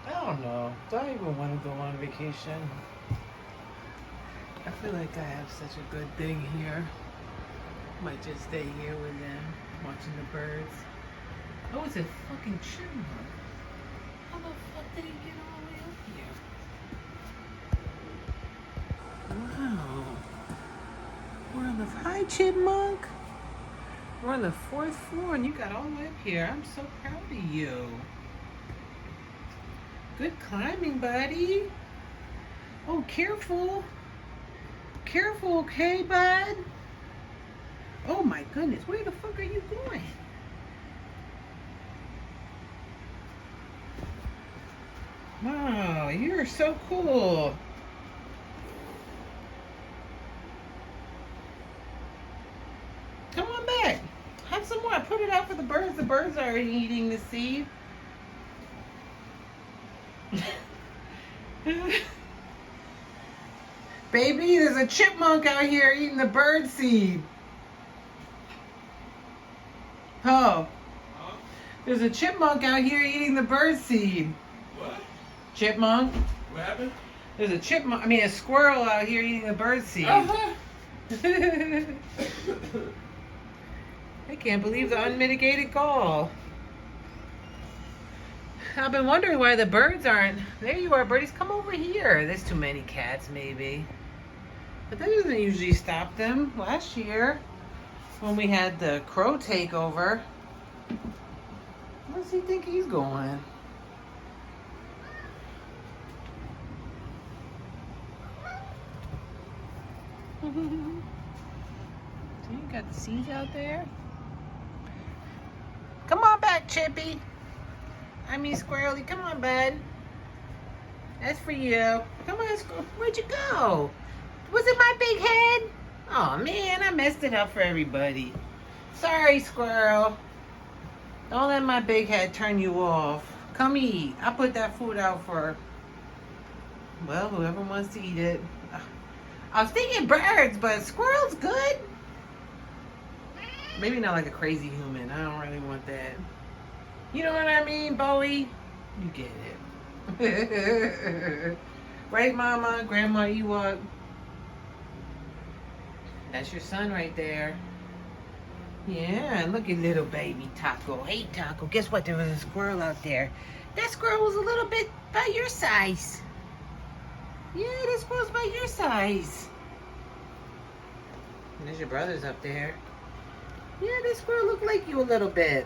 I don't know. Do I even want to go on vacation? I feel like I have such a good thing here. Might just stay here with them, watching the birds. Oh, it's a fucking chipmunk. How the fuck did he get all the way up here? Wow. We're on the hi chipmunk. We're on the 4th floor and you got all the way up here. I'm so proud of you. Good climbing, buddy. Oh, careful. Careful, okay, bud? Oh my goodness, where the fuck are you going? Wow, you're so cool. Come on back. Have some more. Put it out for the birds. The birds are eating the seed. Baby, there's a chipmunk out here eating the bird seed. Oh. Huh? There's a chipmunk out here eating the bird seed. What? Chipmunk. What happened? There's a chipmunk, a squirrel out here eating the bird seed. Uh-huh. I can't believe the unmitigated gall. I've been wondering why the birds aren't. There you are, birdies. Come over here. There's too many cats, maybe. But that doesn't usually stop them. Last year, when we had the crow takeover, where does he think he's going? So you got the seeds out there? Come on back, Chippy. Squirrely. Come on, bud. That's for you. Come on, where'd you go? Was it my big head? Oh man, I messed it up for everybody. Sorry, squirrel. Don't let my big head turn you off. Come eat. I put that food out for, well, whoever wants to eat it. I was thinking birds, but squirrel's good. Maybe not like a crazy human. I don't really want that. You know what I mean, Bowie? You get it. Right, Mama? Grandma Ewok? That's your son right there. Yeah, and look at little baby Taco. Hey, Taco, guess what? There was a squirrel out there. That squirrel was a little bit about your size. Yeah, that squirrel's about your size. And there's your brothers up there. Yeah, this squirrel looked like you a little bit.